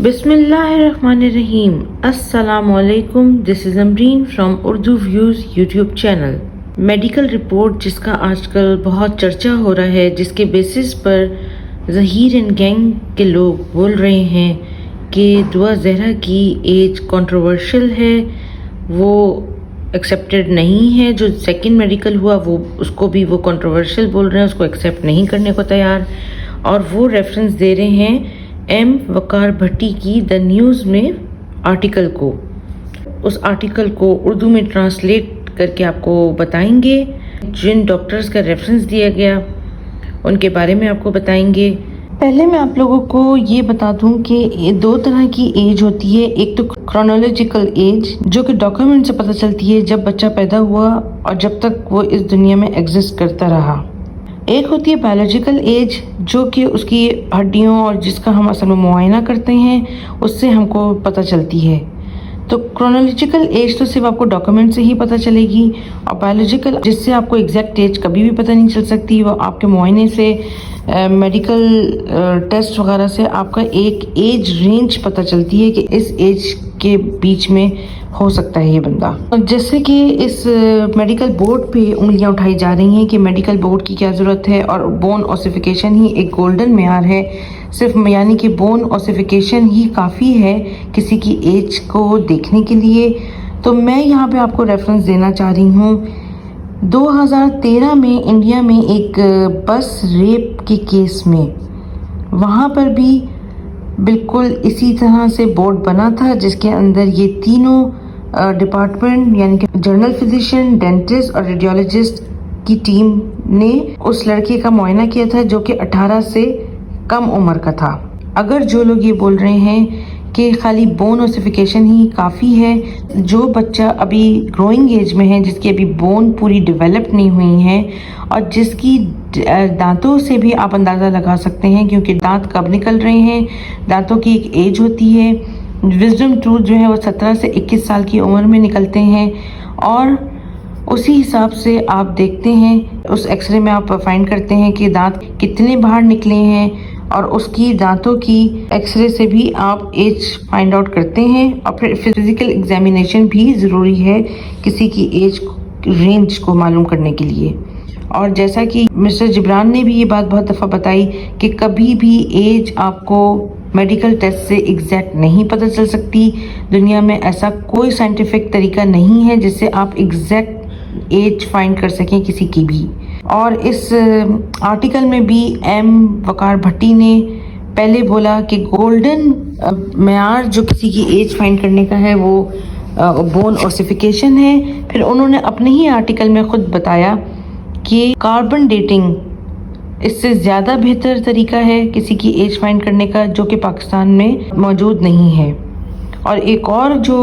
بسم اللہ الرحمن الرحیم. السلام علیکم. This is Amreen from Urdu views YouTube channel. Medical report جس کا آج کل بہت چرچا ہو رہا ہے، جس کے basis per Zaheer and gang کے لوگ بول رہے ہیں کہ دعا زہرا کی ایج کنٹروورشل ہے، وہ ایکسیپٹڈ نہیں ہے. جو سیکنڈ میڈیکل ہوا وہ اس کو بھی وہ کنٹروورشل بول رہے ہیں، اس کو ایکسیپٹ نہیں کرنے کو تیار، اور وہ ریفرنس دے رہے ہیں ایم وقار بھٹی کی دا نیوز میں آرٹیکل کو. اس آرٹیکل کو اردو میں ٹرانسلیٹ کر کے آپ کو بتائیں گے. جن ڈاکٹرز کا ریفرنس دیا گیا ان کے بارے میں آپ کو بتائیں گے. پہلے میں آپ لوگوں کو یہ بتا دوں کہ دو طرح کی ایج ہوتی ہے. ایک تو کرونالوجیکل ایج جو کہ ڈاکیومنٹ سے پتہ چلتی ہے جب بچہ پیدا ہوا اور جب تک وہ اس دنیا میں ایگزسٹ کرتا رہا. ایک ہوتی ہے بایولوجیکل ایج جو کہ اس کی ہڈیوں اور جس کا ہم اصل میں معائنہ کرتے ہیں اس سے ہم کو پتہ چلتی ہے. تو کرونالوجیکل ایج تو صرف آپ کو ڈاکیومنٹ سے ہی پتہ چلے گی، اور بایولوجیکل جس سے آپ کو ایگزیکٹ ایج کبھی بھی پتہ نہیں چل سکتی، وہ آپ کے معائنے سے میڈیکل ٹیسٹ وغیرہ سے آپ کا ایک ایج رینج پتہ چلتی ہے کہ اس ایج کے بیچ میں ہو سکتا ہے یہ بندہ. جیسے کہ اس میڈیکل بورڈ پہ انگلیاں اٹھائی جا رہی ہیں کہ میڈیکل بورڈ کی کیا ضرورت ہے، اور بون اوسیفیکیشن ہی ایک گولڈن معیار ہے. صرف یعنی کہ بون اوسیفیکیشن ہی کافی ہے کسی کی ایج کو دیکھنے کے لیے. تو میں یہاں پہ آپ کو ریفرنس دینا چاہ رہی ہوں. 2013 میں انڈیا میں ایک بس ریپ کے کیس میں وہاں پر بھی بالکل اسی طرح سے بورڈ بنا تھا جس کے اندر یہ تینوں ڈپارٹمنٹ یعنی کہ جنرل فزیشین، ڈینٹسٹ اور ریڈیولوجسٹ کی ٹیم نے اس لڑکے کا معائنہ کیا تھا جو کہ 18 سے کم عمر کا تھا. اگر جو لوگ یہ بول رہے ہیں کہ خالی بون اوسیفیکیشن ہی کافی ہے، جو بچہ ابھی گروئنگ ایج میں ہے، جس کی ابھی بون پوری ڈیولپ نہیں ہوئی ہے اور جس کی دانتوں سے بھی آپ اندازہ لگا سکتے ہیں کیونکہ دانت کب نکل رہے ہیں، دانتوں کی ایک ایج ہوتی ہے. وزڈم ٹوتھ جو ہے وہ 17 سے 21 سال کی عمر میں نکلتے ہیں، اور اسی حساب سے آپ دیکھتے ہیں اس ایکس رے میں آپ فائنڈ کرتے ہیں کہ دانت کتنے باہر نکلے ہیں، اور اس کی دانتوں کی ایکس رے سے بھی آپ ایج فائنڈ آؤٹ کرتے ہیں. اور پھر فزیکل ایگزامینیشن بھی ضروری ہے کسی کی ایج رینج کو معلوم کرنے کے لیے. اور جیسا کہ مسٹر جبران نے بھی یہ بات بہت دفعہ بتائی کہ کبھی بھی ایج آپ کو میڈیکل ٹیسٹ سے ایگزیکٹ نہیں پتہ چل سکتی. دنیا میں ایسا کوئی سائنٹیفک طریقہ نہیں ہے جس سے آپ ایگزیکٹ ایج فائنڈ کر سکیں کسی کی بھی. اور اس آرٹیکل میں بھی ایم وقار بھٹی نے پہلے بولا کہ گولڈن معیار جو کسی کی ایج فائنڈ کرنے کا ہے وہ بون اوسیفیکیشن ہے. پھر انہوں نے اپنے ہی آرٹیکل میں خود بتایا کہ کاربن ڈیٹنگ اس سے زیادہ بہتر طریقہ ہے کسی کی ایج فائنڈ کرنے کا، جو کہ پاکستان میں موجود نہیں ہے. اور ایک اور جو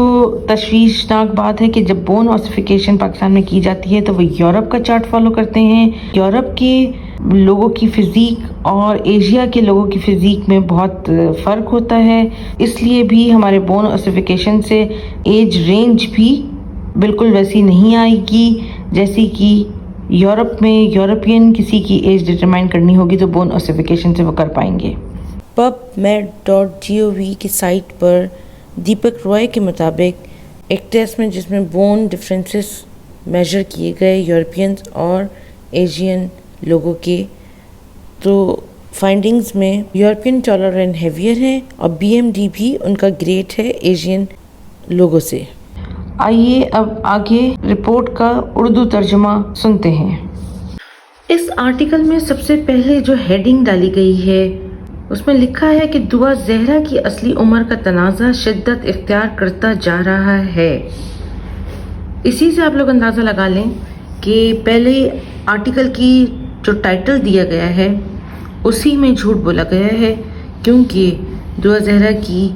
تشویشناک بات ہے کہ جب بون اوسیفیکیشن پاکستان میں کی جاتی ہے تو وہ یورپ کا چارٹ فالو کرتے ہیں. یورپ کے لوگوں کی فزیک اور ایشیا کے لوگوں کی فزیک میں بہت فرق ہوتا ہے، اس لیے بھی ہمارے بون اوسیفیکیشن سے ایج رینج بھی بالکل ویسی نہیں آئے گی جیسی کہ یورپ میں یورپین کسی کی ایج ڈٹرمائن کرنی ہوگی تو بون اوسیفیکیشن سے وہ کر پائیں گے. pubmed.gov کی سائٹ پر دیپک روائے کے مطابق ایک ٹیسٹ میں جس میں بون ڈفرینسز میجر کیے گئے یورپینز اور ایشین لوگوں کے، تو فائنڈنگز میں یورپین ٹالر اینڈ ہیویئر ہیں، اور BMD بھی ان کا گریٹ ہے ایشین لوگوں سے. آئیے اب آگے رپورٹ کا اردو ترجمہ سنتے ہیں. اس آرٹیکل میں سب سے پہلے جو ہیڈنگ ڈالی گئی ہے اس میں لکھا ہے کہ دعا زہرا کی اصلی عمر کا تنازع شدت اختیار کرتا جا رہا ہے. اسی سے آپ لوگ اندازہ لگا لیں کہ پہلے آرٹیکل کی جو ٹائٹل دیا گیا ہے اسی میں جھوٹ بولا گیا ہے، کیونکہ دعا زہرا کی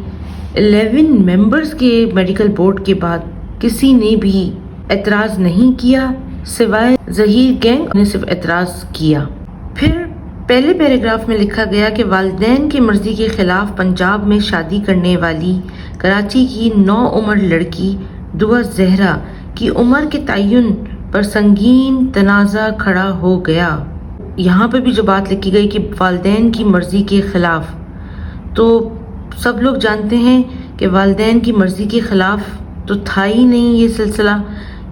11 ممبرز کے میڈیکل بورڈ کے بعد کسی نے بھی اعتراض نہیں کیا سوائے ظہیر گینگ نے صرف اعتراض کیا. پھر پہلے پیراگراف میں لکھا گیا کہ والدین کی مرضی کے خلاف پنجاب میں شادی کرنے والی کراچی کی 9 عمر لڑکی دعا زہرا کی عمر کے تعین پر سنگین تنازع کھڑا ہو گیا. یہاں پہ بھی جو بات لکھی گئی کہ والدین کی مرضی کے خلاف، تو سب لوگ جانتے ہیں کہ والدین کی مرضی کے خلاف تو تھا ہی نہیں یہ سلسلہ،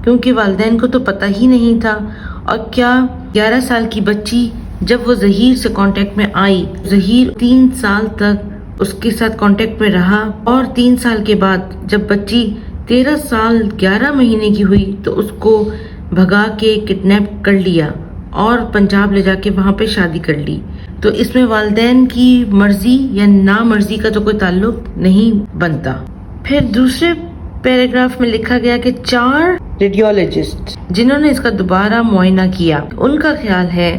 کیونکہ والدین کو تو پتہ ہی نہیں تھا۔ اور کیا 11 سال کی بچی جب وہ ظہیر سے کانٹیکٹ میں آئی، ظہیر 3 سال تک اس کے ساتھ کانٹیکٹ میں رہا، اور 3 سال کے بعد جب بچی 13 سال 11 مہینے کی ہوئی تو اس کو بھگا کے کڈنیپ کر لیا اور پنجاب لے جا کے وہاں پہ شادی کر لی۔ تو اس میں والدین کی مرضی یا نامرضی کا تو کوئی تعلق نہیں بنتا۔ پھر دوسرے پیراگراف میں لکھا گیا کہ 4 ریڈیولوجسٹ جنہوں نے اس کا دوبارہ معائنہ کیا، ان کا خیال ہے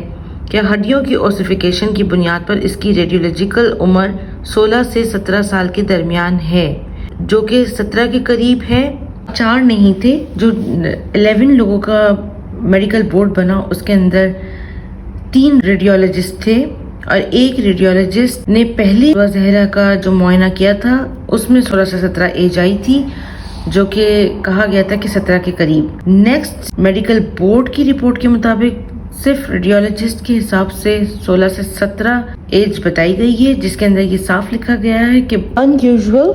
کہ ہڈیوں کی اوسیفیکیشن کی بنیاد پر اس کی ریڈیولوجیکل عمر 16 سے 17 سال کے درمیان ہے، جو کہ 17 کے قریب ہے۔ 4 نہیں تھے، جو 11 لوگوں کا میڈیکل بورڈ بنا اس کے اندر 3 ریڈیولوجسٹ تھے، اور ایک ریڈیولوجسٹ نے پہلے زہرا کا جو معائنہ کیا تھا اس میں 16 سے 17 ایج آئی تھی، جو کہ کہا گیا تھا کہ 17 کے قریب۔ نیکسٹ میڈیکل بورڈ کی رپورٹ کے مطابق صرف ریڈیولوجسٹ کے حساب سے 16 سے 17 ایج بتائی گئی ہے، جس کے اندر یہ صاف لکھا گیا ہے کہ unusual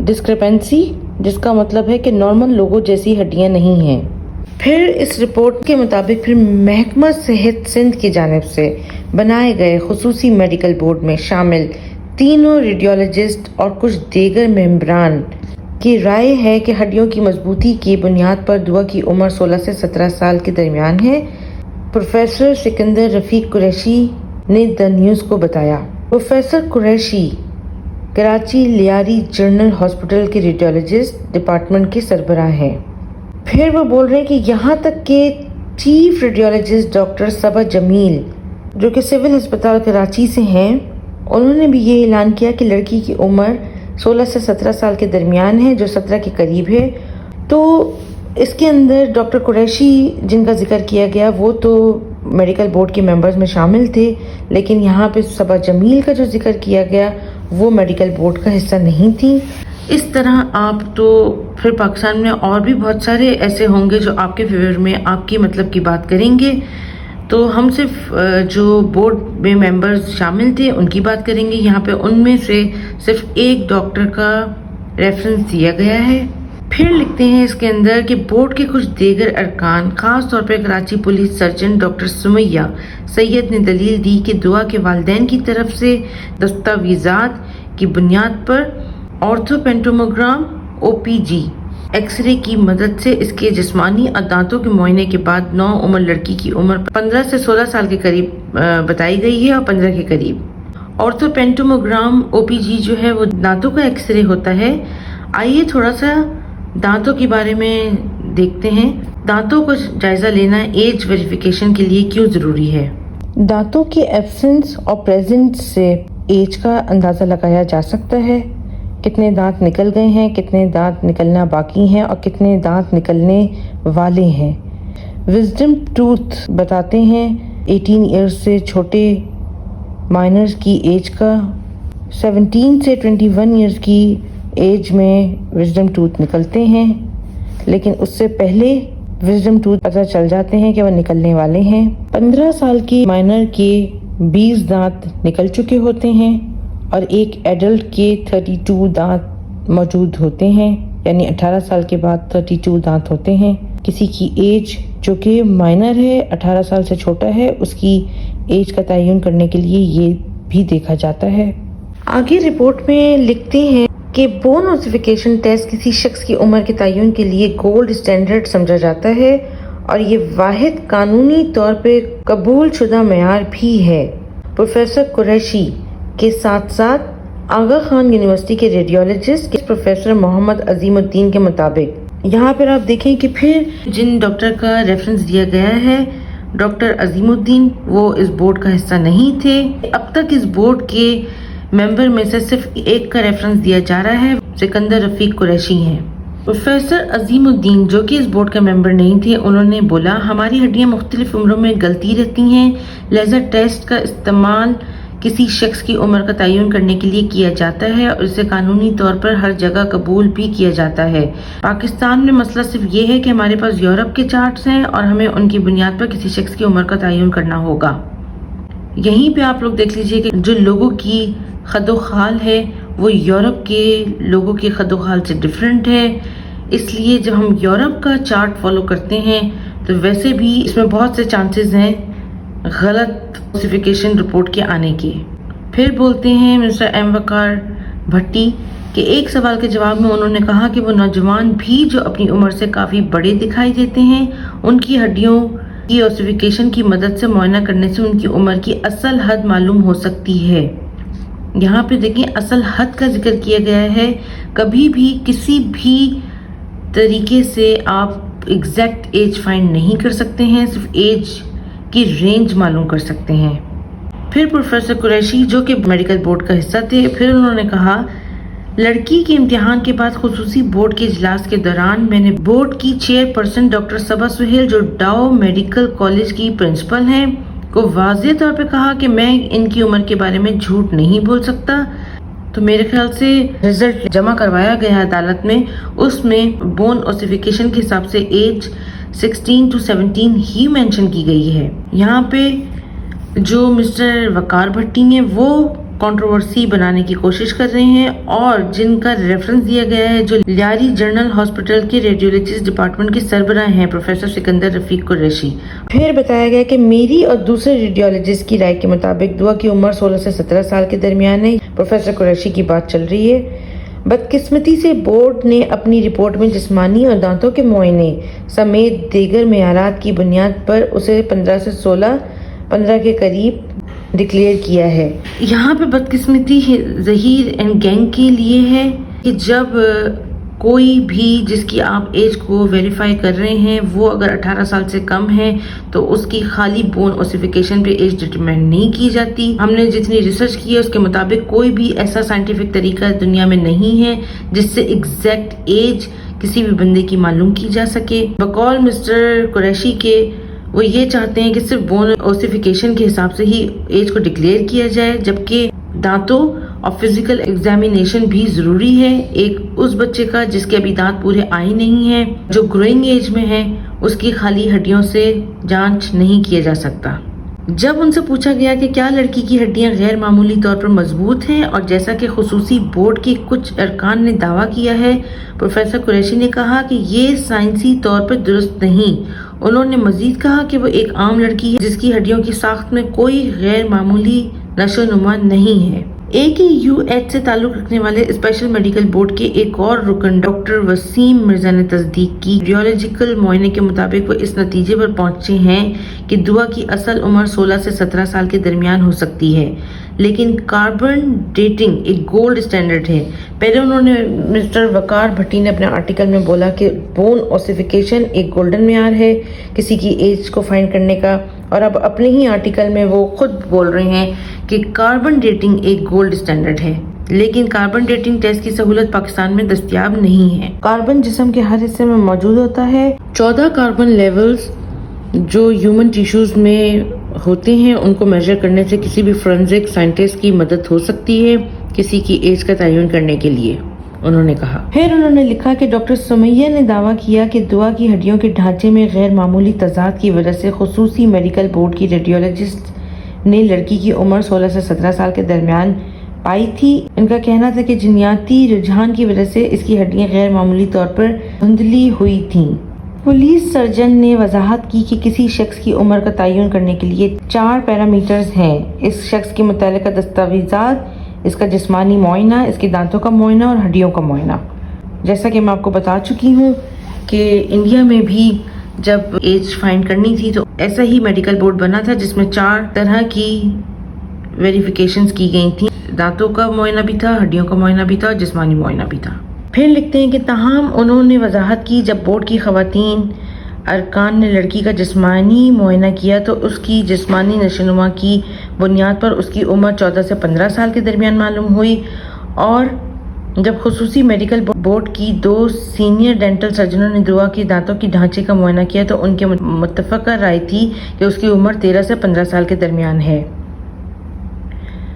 discrepancy، جس کا مطلب ہے کہ نارمل لوگوں جیسی ہڈیاں نہیں ہیں۔ پھر اس رپورٹ کے مطابق پھر محکمہ صحت سندھ کی جانب سے بنائے گئے خصوصی میڈیکل بورڈ میں شامل تینوں ریڈیولوجسٹ اور کچھ دیگر ممبران کی رائے ہے کہ ہڈیوں کی مضبوطی کی بنیاد پر دعا کی عمر 16 سے 17 سال کے درمیان ہے۔ پروفیسر سکندر رفیق قریشی نے دا نیوز کو بتایا۔ Professor Qureshi Karachi Lyari general hospital کے ریڈیولوجسٹ ڈپارٹمنٹ کے سربراہ ہیں۔ پھر وہ بول رہے ہیں کہ یہاں تک کہ چیف ریڈیولوجسٹ ڈاکٹر صبا جمیل، جو کہ سول ہسپتال کراچی سے ہیں، انہوں نے بھی یہ اعلان کیا کہ لڑکی کی عمر 16 سے 17 سال کے درمیان ہے، جو 17 کے قریب ہے۔ تو اس کے اندر ڈاکٹر قریشی جن کا ذکر کیا گیا وہ تو میڈیکل بورڈ کے ممبرز میں شامل تھے، لیکن یہاں پہ صبا جمیل کا جو ذکر کیا گیا وہ میڈیکل بورڈ کا حصہ نہیں تھی۔ اس طرح آپ تو پھر پاکستان میں اور بھی بہت سارے ایسے ہوں گے جو آپ کے فیور میں آپ کی مطلب کی بات کریں گے، تو ہم صرف جو بورڈ میں ممبرز شامل تھے ان کی بات کریں گے۔ یہاں پہ ان میں سے صرف ایک ڈاکٹر کا ریفرنس دیا گیا ہے۔ پھر لکھتے ہیں اس کے اندر کہ بورڈ کے کچھ دیگر ارکان، خاص طور پر Karachi police surgeon doctor Sumaiya Syed نے دلیل دی کہ دعا کے والدین کی طرف سے دستاویزات کی بنیاد پر آرتھوپینٹوموگرام OPG ایکس رے کی مدد سے اس کے جسمانی اور دانتوں کے معائنے کے بعد نو عمر لڑکی کی عمر 15 سے 16 سال کے قریب بتائی گئی ہے، اور 15 کے قریب۔ آرتھوپینٹوموگرام OPG جو ہے وہ دانتوں کا ایکس رے ہوتا ہے۔ آئیے تھوڑا سا دانتوں کے بارے میں دیکھتے ہیں۔ دانتوں کو جائزہ لینا ایج ویریفیکیشن کے لیے کیوں ضروری ہے؟ دانتوں کے ایبسنس اور پریزنٹ سے ایج کا اندازہ لگایا جا سکتا ہے۔ کتنے دانت نکل گئے ہیں، کتنے دانت نکلنا باقی ہیں، اور کتنے دانت نکلنے والے ہیں۔ وزڈم ٹوتھ بتاتے ہیں 18 ایئرز سے چھوٹے مائنرز کی ایج کا۔ 17 سے 21 ایئرز کی ایج میں وزڈم ٹوتھ نکلتے ہیں، لیکن اس سے پہلے وزڈم ٹوتھ پتہ چل جاتے ہیں کہ وہ نکلنے والے ہیں۔ 15 سال کی مائنر کے 20 دانت نکل چکے ہوتے ہیں، اور ایک ایڈلٹ کے 32 دانت موجود ہوتے ہیں، یعنی 18 سال کے بعد 32 دانت ہوتے ہیں۔ کسی کی ایج جو کہ مائنر ہے، 18 سال سے چھوٹا ہے، اس کی ایج کا تعین کرنے کے لیے یہ بھی دیکھا جاتا ہے۔ آگے رپورٹ میں لکھتے ہیں کہ بون اوسیفیکیشن ٹیسٹ کسی شخص کی عمر کے تعین کے لیے گولڈ اسٹینڈرڈ سمجھا جاتا ہے، اور یہ واحد قانونی طور پہ قبول شدہ معیار بھی ہے۔ پروفیسر قریشی کے ساتھ ساتھ آغا خان یونیورسٹی کے ریڈیولوجسٹ پروفیسر محمد عظیم الدین کے مطابق، یہاں پر آپ دیکھیں کہ پھر جن ڈاکٹر کا ریفرنس دیا گیا ہے ڈاکٹر عظیم الدین، وہ اس بورڈ کا حصہ نہیں تھے۔ اب تک اس بورڈ کے ممبر میں سے صرف ایک کا ریفرنس دیا جا رہا ہے، سکندر رفیق قریشی ہیں۔ پروفیسر عظیم الدین جو کہ اس بورڈ کا ممبر نہیں تھے، انہوں نے بولا ہماری ہڈیاں مختلف عمروں میں گلتی رہتی ہیں، لہذا ٹیسٹ کا استعمال کسی شخص کی عمر کا تعین کرنے کے لیے کیا جاتا ہے، اور اسے قانونی طور پر ہر جگہ قبول بھی کیا جاتا ہے۔ پاکستان میں مسئلہ صرف یہ ہے کہ ہمارے پاس یورپ کے چارٹس ہیں، اور ہمیں ان کی بنیاد پر کسی شخص کی عمر کا تعین کرنا ہوگا۔ یہیں پہ آپ لوگ دیکھ لیجئے کہ جو لوگوں کی خد و خال ہے وہ یورپ کے لوگوں کے خد و خال سے ڈیفرنٹ ہے، اس لیے جب ہم یورپ کا چارٹ فالو کرتے ہیں تو ویسے بھی اس میں بہت سے چانسز ہیں غلط کلاسیفیکیشن رپورٹ کے آنے کے۔ پھر بولتے ہیں مسٹر ایم وقار بھٹی کہ ایک سوال کے جواب میں انہوں نے کہا کہ وہ نوجوان بھی جو اپنی عمر سے کافی بڑے دکھائی دیتے ہیں، ان کی ہڈیوں کی اوسیفیکیشن کی مدد سے معائنہ کرنے سے ان کی عمر کی اصل حد معلوم ہو سکتی ہے۔ یہاں پہ دیکھیں اصل حد کا ذکر کیا گیا ہے، کبھی بھی کسی بھی طریقے سے آپ ایگزیکٹ ایج فائنڈ نہیں کر سکتے ہیں، صرف ایج کی رینج معلوم کر سکتے ہیں۔ پھر پروفیسر قریشی جو کہ میڈیکل بورڈ کا حصہ تھے، پھر انہوں نے کہا لڑکی کے امتحان کے بعد خصوصی بورڈ کے اجلاس کے دوران میں نے بورڈ کی چیئرپرسن ڈاکٹر صبا سہیل جو ڈاؤ میڈیکل کالج کی پرنسپل ہیں کو واضح طور پہ کہا کہ میں ان کی عمر کے بارے میں جھوٹ نہیں بول سکتا۔ تو میرے خیال سے رزلٹ جمع کروایا گیا عدالت میں، اس میں بون اوسیفیکیشن کے حساب سے ایج 16 to 17 ہی مینشن کی گئی ہے۔ یہاں پہ جو مسٹر وقار بھٹی ہیں وہ کنٹروورسی بنانے کی کوشش کر رہے ہیں اور جن کا ریفرنس دیا گیا ہے جو لیاری جنرل ہاسپٹل کے ریڈیولوجسٹ ڈپارٹمنٹ کے سربراہ ہیں پروفیسر سکندر رفیق قریشی۔ پھر بتایا گیا کہ میری اور دوسرے ریڈیولوجسٹ کی رائے کے مطابق دعا کی عمر 16 سے 17 سال کے درمیان ہے۔ پروفیسر قریشی کی بات چل رہی ہے۔ بدقسمتی سے بورڈ نے اپنی رپورٹ میں جسمانی اور دانتوں کے معائنے سمیت دیگر معیارات کی بنیاد پر اسے 15 کے قریب ڈکلیئر کیا ہے۔ یہاں پہ بدقسمتی ظہیر اینڈ گینگ کے لیے ہے کہ جب کوئی بھی جس کی آپ ایج کو ویریفائی کر رہے ہیں وہ اگر 18 سال سے کم ہے تو اس کی خالی بون اوسیفیکیشن پہ ایج ڈٹرمائن نہیں کی جاتی۔ ہم نے جتنی ریسرچ کی ہے اس کے مطابق کوئی بھی ایسا سائنٹیفک طریقہ دنیا میں نہیں ہے جس سے ایگزیکٹ ایج کسی بھی بندے کی معلوم کی جا سکے۔ بقول مسٹر قریشی کے وہ یہ چاہتے ہیں کہ صرف بون اوسیفیکیشن کے حساب سے ہی ایج کو ڈکلیئر کیا جائے، جبکہ دانتوں اور فزیکل ایگزامینیشن بھی ضروری ہے۔ ایک اس بچے کا جس کے ابھی دانت پورے آئے نہیں ہیں، جو گروئنگ ایج میں ہے، اس کی خالی ہڈیوں سے جانچ نہیں کیا جا سکتا۔ جب ان سے پوچھا گیا کہ کیا لڑکی کی ہڈیاں غیر معمولی طور پر مضبوط ہیں اور جیسا کہ خصوصی بورڈ کے کچھ ارکان نے دعویٰ کیا ہے، پروفیسر قریشی نے کہا کہ یہ سائنسی طور پر درست نہیں۔ انہوں نے مزید کہا کہ وہ ایک عام لڑکی ہے جس کی ہڈیوں کی ساخت میں کوئی غیر معمولی نشو و نما نہیں ہے۔ AKUH سے تعلق رکھنے والے اسپیشل میڈیکل بورڈ کے ایک اور رکن ڈاکٹر وسیم مرزا نے تصدیق کی۔ ریڈیولوجیکل معائنے کے مطابق وہ اس نتیجے پر پہنچے ہیں کہ دعا کی اصل عمر 16 سے 17 سال کے درمیان ہو سکتی ہے، لیکن کاربن ڈیٹنگ ایک گولڈ اسٹینڈرڈ ہے۔ پہلے انہوں نے مسٹر وقار بھٹی نے اپنے آرٹیکل میں بولا کہ بون اوسیفیکیشن ایک گولڈن معیار ہے کسی کی ایج کو فائنڈ کرنے کا، اور اب اپنے ہی آرٹیکل میں وہ خود بول رہے ہیں کہ کاربن ڈیٹنگ ایک گولڈ اسٹینڈرڈ ہے، لیکن کاربن ڈیٹنگ ٹیسٹ کی سہولت پاکستان میں دستیاب نہیں ہے۔ کاربن جسم کے ہر حصے میں موجود ہوتا ہے۔ 14 کاربن لیولز جو ہیومن ٹیشوز میں ہوتے ہیں ان کو میجر کرنے سے کسی بھی فورینزک سائنٹسٹ کی مدد ہو سکتی ہے کسی کی ایج کا تعین کرنے کے لیے، انہوں نے کہا۔ پھر انہوں نے لکھا کہ ڈاکٹر سمیہ نے دعویٰ کیا کہ دعا کی ہڈیوں کے ڈھانچے میں غیر معمولی تضاد کی وجہ سے خصوصی میڈیکل بورڈ کی ریڈیولوجسٹ نے لڑکی کی عمر 16 سے 17 سال کے درمیان پائی تھی۔ ان کا کہنا تھا کہ جینیاتی رجحان کی وجہ سے اس کی ہڈیاں غیر معمولی طور پر دھندلی ہوئی تھیں۔ پولیس سرجن نے وضاحت کی کہ کسی شخص کی عمر کا تعین کرنے کے لیے 4 پیرامیٹرز ہیں: اس شخص کی متعلقہ دستاویزات، اس کا جسمانی معائنہ، اس کے دانتوں کا معائنہ اور ہڈیوں کا معائنہ۔ جیسا کہ میں آپ کو بتا چکی ہوں کہ انڈیا میں بھی جب ایج فائنڈ کرنی تھی تو ایسا ہی میڈیکل بورڈ بنا تھا جس میں 4 طرح کی ویریفیکیشنز کی گئی تھیں، دانتوں کا معائنہ بھی تھا، ہڈیوں کا معائنہ بھی تھا اور جسمانی معائنہ بھی تھا۔ پھر لکھتے ہیں کہ تاہم انہوں نے وضاحت کی جب بورڈ کی خواتین ارکان نے لڑکی کا جسمانی معائنہ کیا تو اس کی جسمانی نشو و نما کی بنیاد پر اس کی عمر 14 سے 15 سال کے درمیان معلوم ہوئی، اور جب خصوصی میڈیکل بورڈ کی 2 سینئر ڈینٹل سرجنوں نے دعا کی دانتوں کی ڈھانچے کا معائنہ کیا تو ان کے متفقہ رائے تھی کہ اس کی عمر 13 سے 15 سال کے درمیان ہے۔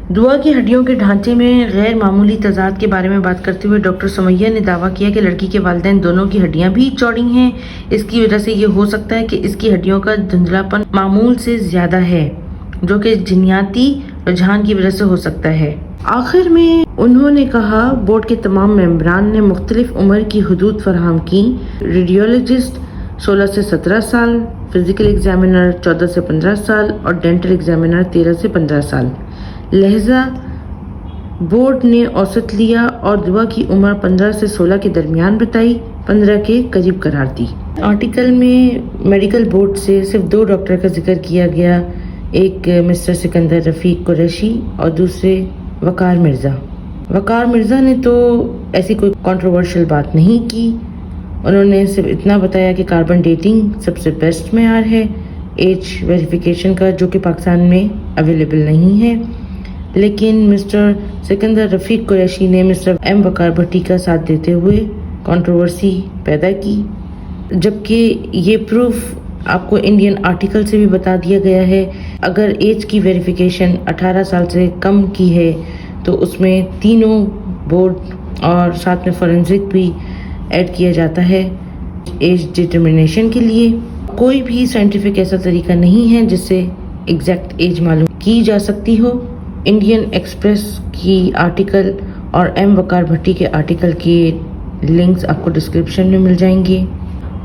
دعا کی ہڈیوں کے ڈھانچے میں غیر معمولی تضاد کے بارے میں بات کرتے ہوئے ڈاکٹر سمیہ نے دعویٰ کیا کہ لڑکی کے والدین دونوں کی ہڈیاں بھی چوڑی ہیں، اس کی وجہ سے یہ ہو سکتا ہے کہ اس کی ہڈیوں کا دھندلا پن معمول سے زیادہ ہے، جو کہ جینیاتی رجحان کی وجہ سے ہو سکتا ہے۔ آخر میں انہوں نے کہا بورڈ کے تمام ممبران نے مختلف عمر کی حدود فراہم کی، ریڈیولوجسٹ 16 سے 17 سال، فزیکل ایگزامینر 14 سے 15 سال اور ڈینٹل ایگزامینر 13 سے 15 سال۔ لہذا بورڈ نے اوسط لیا اور دعا کی عمر 15 سے 16 کے درمیان بتائی، 15 کے قریب قرار دی۔ آرٹیکل میں میڈیکل بورڈ سے صرف 2 ڈاکٹر کا ذکر کیا گیا، ایک مسٹر سکندر رفیق قریشی اور دوسرے وقار مرزا۔ وقار مرزا نے تو ایسی کوئی کنٹروورشل بات نہیں کی، انہوں نے صرف اتنا بتایا کہ کاربن ڈیٹنگ سب سے بیسٹ معیار ہے ایج ویریفیکیشن کا، جو کہ پاکستان میں اویلیبل نہیں ہے۔ لیکن مسٹر سکندر رفیق قریشی نے مسٹر ایم وقار بھٹی کا ساتھ دیتے ہوئے کنٹروورسی پیدا کی، جبکہ یہ پروف آپ کو انڈین آرٹیکل سے بھی بتا دیا گیا ہے۔ اگر ایج کی ویریفیکیشن 18 سال سے کم کی ہے تو اس میں تینوں بورڈ اور ساتھ میں فورینزک بھی ایڈ کیا جاتا ہے ایج ڈٹرمنیشن کے لیے۔ کوئی بھی سائنٹیفک ایسا طریقہ نہیں ہے جس سے ایگزیکٹ ایج معلوم کی جا سکتی ہو۔ انڈین ایکسپریس کی آرٹیکل اور ایم وقار بھٹی کے آرٹیکل کی لنکس آپ کو ڈسکرپشن میں مل جائیں گے۔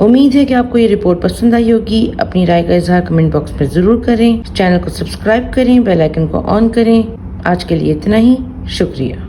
امید ہے کہ آپ کو یہ رپورٹ پسند آئی ہوگی۔ اپنی رائے کا اظہار کمنٹ باکس میں ضرور کریں، چینل کو سبسکرائب کریں، بیل آئیکن کو آن کریں۔ آج کے لیے اتنا ہی، شکریہ۔